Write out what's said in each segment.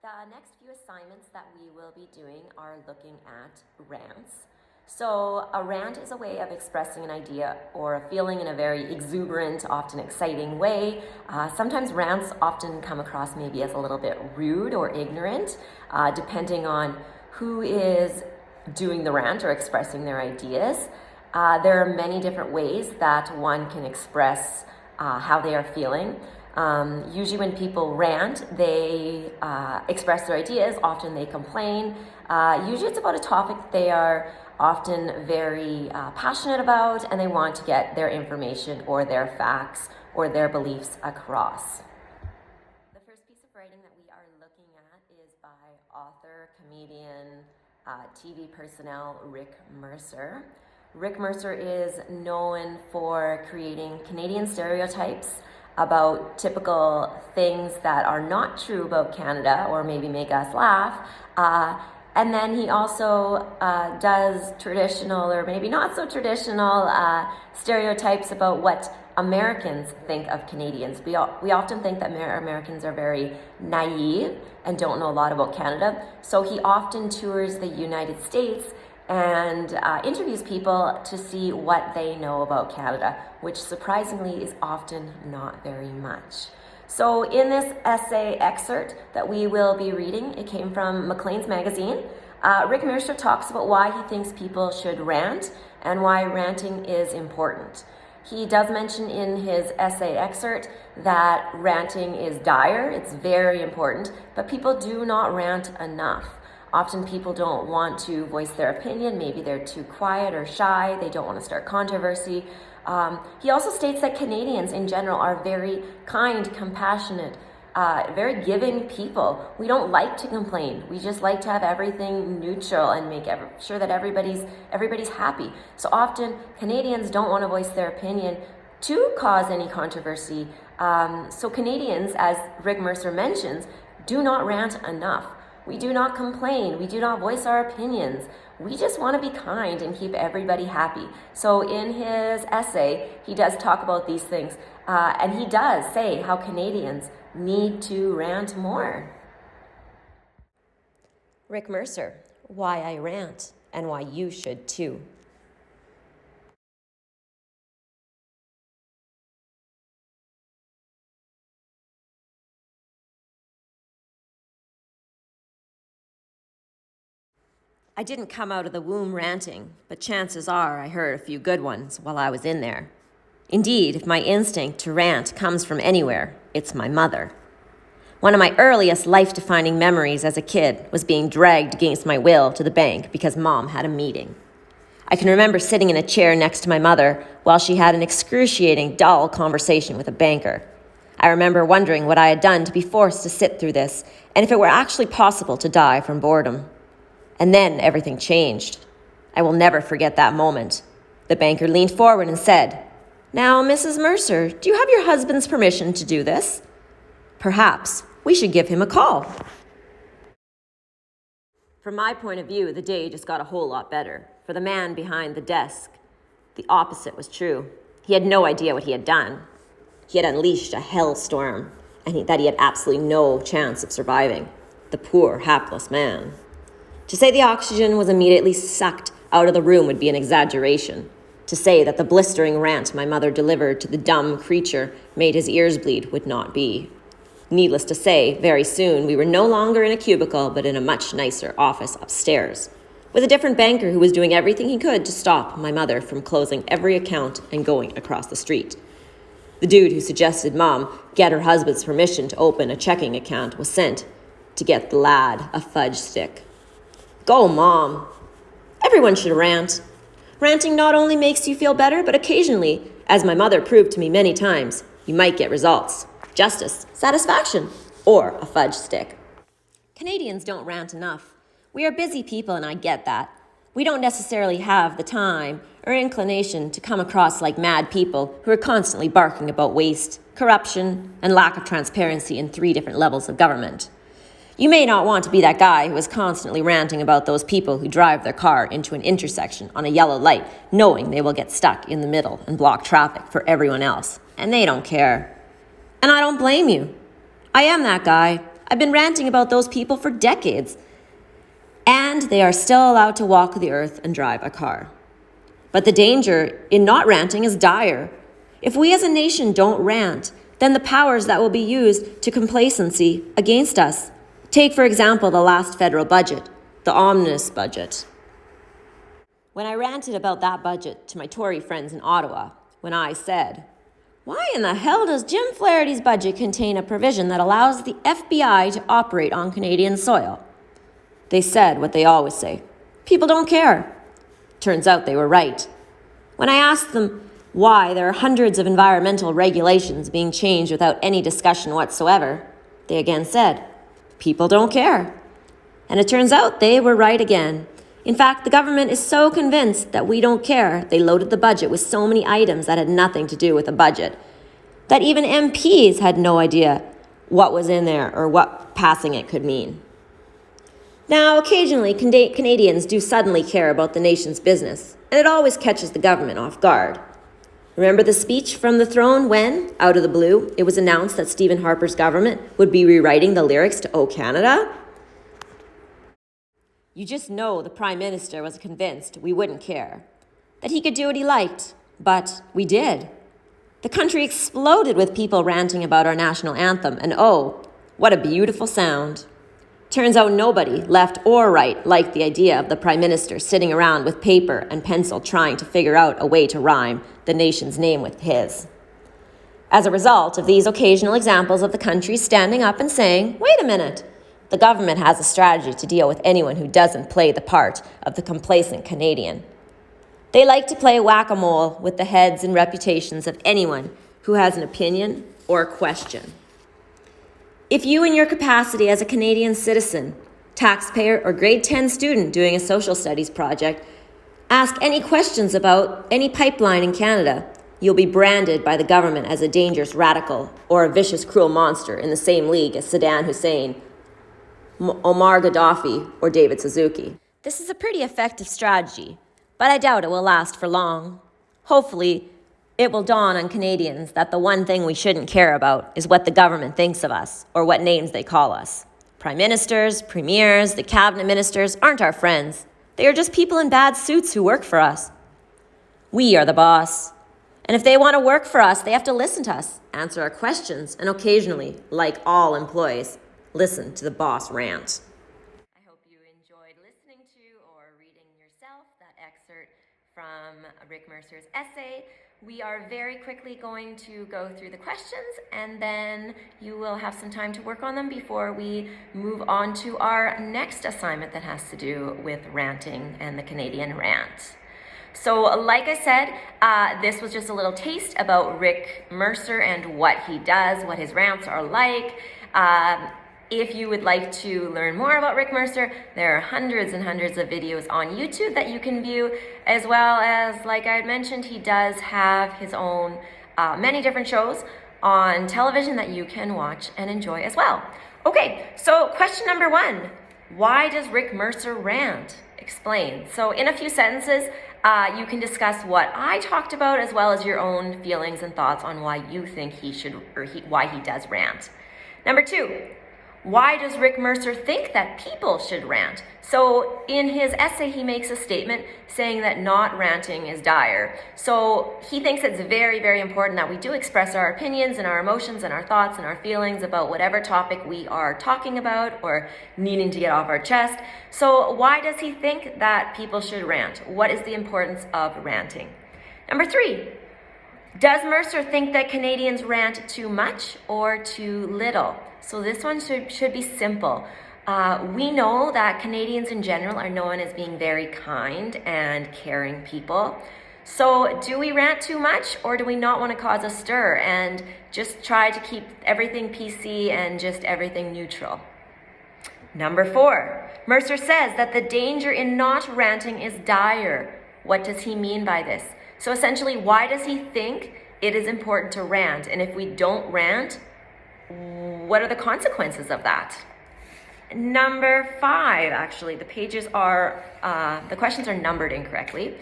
The next few assignments that we will be doing are looking at rants. So a rant is a way of expressing an idea or a feeling in a very exuberant, often exciting way. Sometimes rants often come across maybe as a little bit rude or ignorant, depending on who is doing the rant or expressing their ideas. There are many different ways that one can express how they are feeling. Usually when people rant, they express their ideas. Often they complain. Usually it's about a topic they are often very passionate about, and they want to get their information or their facts or their beliefs across. The first piece of writing that we are looking at is by author, comedian, TV personnel Rick Mercer. Rick Mercer is known for creating Canadian stereotypes about typical things that are not true about Canada or maybe make us laugh. And then he also does traditional or maybe not so traditional stereotypes about what Americans think of Canadians. We often think that Americans are very naive and don't know a lot about Canada. So he often tours the United States and interviews people to see what they know about Canada, which surprisingly is often not very much. So in this essay excerpt that we will be reading, it came from Maclean's magazine. Rick Mercer talks about why he thinks people should rant and why ranting is important. He does mention in his essay excerpt that ranting is dire, it's very important, but people do not rant enough. Often people don't want to voice their opinion. Maybe they're too quiet or shy. They don't want to start controversy. He also states that Canadians in general are very kind, compassionate, very giving people. We don't like to complain. We just like to have everything neutral and make sure that everybody's happy. So often Canadians don't want to voice their opinion to cause any controversy. So Canadians, as Rick Mercer mentions, do not rant enough. We do not complain. We do not voice our opinions. We just want to be kind and keep everybody happy. So in his essay, he does talk about these things. And he does say how Canadians need to rant more. Rick Mercer, why I rant and why you should too. I didn't come out of the womb ranting, but chances are I heard a few good ones while I was in there. Indeed, if my instinct to rant comes from anywhere, it's my mother. One of my earliest life-defining memories as a kid was being dragged against my will to the bank because Mom had a meeting. I can remember sitting in a chair next to my mother while she had an excruciating, dull conversation with a banker. I remember wondering what I had done to be forced to sit through this, and if it were actually possible to die from boredom. And then everything changed. I will never forget that moment. The banker leaned forward and said, "Now, Mrs. Mercer, do you have your husband's permission to do this? Perhaps we should give him a call." From my point of view, the day just got a whole lot better. For the man behind the desk, the opposite was true. He had no idea what he had done. He had unleashed a hellstorm, and that he had absolutely no chance of surviving. The poor, hapless man. To say the oxygen was immediately sucked out of the room would be an exaggeration. To say that the blistering rant my mother delivered to the dumb creature made his ears bleed would not be. Needless to say, very soon we were no longer in a cubicle, but in a much nicer office upstairs, with a different banker who was doing everything he could to stop my mother from closing every account and going across the street. The dude who suggested Mom get her husband's permission to open a checking account was sent to get the lad a fudge stick. Go, Mom. Everyone should rant. Ranting not only makes you feel better, but occasionally, as my mother proved to me many times, you might get results. Justice, satisfaction, or a fudge stick. Canadians don't rant enough. We are busy people, and I get that. We don't necessarily have the time or inclination to come across like mad people who are constantly barking about waste, corruption, and lack of transparency in 3 different levels of government. You may not want to be that guy who is constantly ranting about those people who drive their car into an intersection on a yellow light, knowing they will get stuck in the middle and block traffic for everyone else, and they don't care. And I don't blame you. I am that guy. I've been ranting about those people for decades. And they are still allowed to walk the earth and drive a car. But the danger in not ranting is dire. If we as a nation don't rant, then the powers that will be used to complacency against us. Take, for example, the last federal budget, the omnibus budget. When I ranted about that budget to my Tory friends in Ottawa, when I said, "Why in the hell does Jim Flaherty's budget contain a provision that allows the FBI to operate on Canadian soil?" They said what they always say, "People don't care." Turns out they were right. When I asked them why there are hundreds of environmental regulations being changed without any discussion whatsoever, they again said, "People don't care." And it turns out they were right again. In fact, the government is so convinced that we don't care, they loaded the budget with so many items that had nothing to do with the budget, that even MPs had no idea what was in there or what passing it could mean. Now, occasionally, Canadians do suddenly care about the nation's business, and it always catches the government off guard. Remember the speech from the throne when, out of the blue, it was announced that Stephen Harper's government would be rewriting the lyrics to "O Canada"? You just know the Prime Minister was convinced we wouldn't care, that he could do what he liked, but we did. The country exploded with people ranting about our national anthem, and oh, what a beautiful sound. Turns out nobody, left or right, liked the idea of the Prime Minister sitting around with paper and pencil trying to figure out a way to rhyme the nation's name with his. As a result of these occasional examples of the country standing up and saying, "Wait a minute," the government has a strategy to deal with anyone who doesn't play the part of the complacent Canadian. They like to play whack-a-mole with the heads and reputations of anyone who has an opinion or a question. If you, in your capacity as a Canadian citizen, taxpayer, or grade 10 student doing a social studies project, ask any questions about any pipeline in Canada, you'll be branded by the government as a dangerous radical or a vicious, cruel monster in the same league as Saddam Hussein, Omar Gaddafi, or David Suzuki. This is a pretty effective strategy, but I doubt it will last for long. Hopefully, it will dawn on Canadians that the one thing we shouldn't care about is what the government thinks of us or what names they call us. Prime ministers, premiers, the cabinet ministers aren't our friends. They are just people in bad suits who work for us. We are the boss. And if they want to work for us, they have to listen to us, answer our questions, and occasionally, like all employees, listen to the boss rant. I hope you enjoyed listening to or reading yourself that excerpt from Rick Mercer's essay. We are very quickly going to go through the questions, and then you will have some time to work on them before we move on to our next assignment that has to do with ranting and the Canadian rant. So like I said, this was just a little taste about Rick Mercer and what he does, what his rants are like. If you would like to learn more about Rick Mercer, there are hundreds and hundreds of videos on YouTube that you can view, as well as, like I had mentioned, he does have his own many different shows on television that you can watch and enjoy as well. Okay, so question number 1, why does Rick Mercer rant? Explain. So in a few sentences, you can discuss what I talked about, as well as your own feelings and thoughts on why you think he should, or why he does rant. Number 2, why does Rick Mercer think that people should rant? So in his essay, he makes a statement saying that not ranting is dire. So he thinks it's very, very important that we do express our opinions and our emotions and our thoughts and our feelings about whatever topic we are talking about or needing to get off our chest. So why does he think that people should rant? What is the importance of ranting? Number 3, does Mercer think that Canadians rant too much or too little? So this one should be simple. We know that Canadians in general are known as being very kind and caring people. So do we rant too much, or do we not want to cause a stir and just try to keep everything PC and just everything neutral? Number 4, Mercer says that the danger in not ranting is dire. What does he mean by this? So essentially, why does he think it is important to rant? And if we don't rant, what are the consequences of that? Number 5, actually, the questions are numbered incorrectly.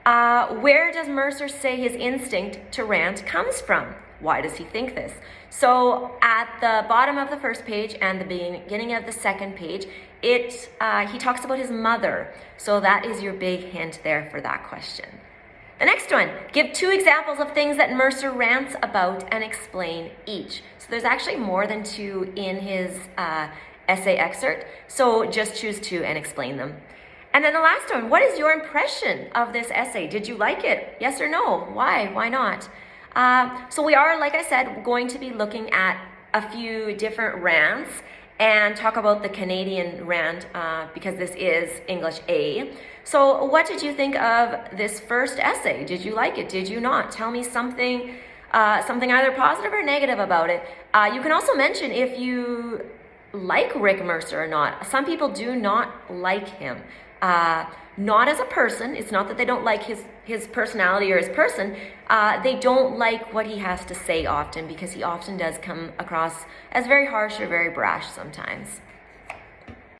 Where does Mercer say his instinct to rant comes from? Why does he think this? So at the bottom of the first page and the beginning of the second page, he talks about his mother. So that is your big hint there for that question. The next one, give 2 examples of things that Mercer rants about and explain each. So there's actually more than 2 in his essay excerpt, so just choose 2 and explain them. And then the last one, what is your impression of this essay? Did you like it? Yes or no? Why? Why not? So we are, like I said, going to be looking at a few different rants and talk about the Canadian rant because this is English A. So what did you think of this first essay? Did you like it? Did you not? Tell me something either positive or negative about it. You can also mention if you like Rick Mercer or not. Some people do not like him. Not as a person. It's not that they don't like his personality or his person. They don't like what he has to say often because he often does come across as very harsh or very brash sometimes.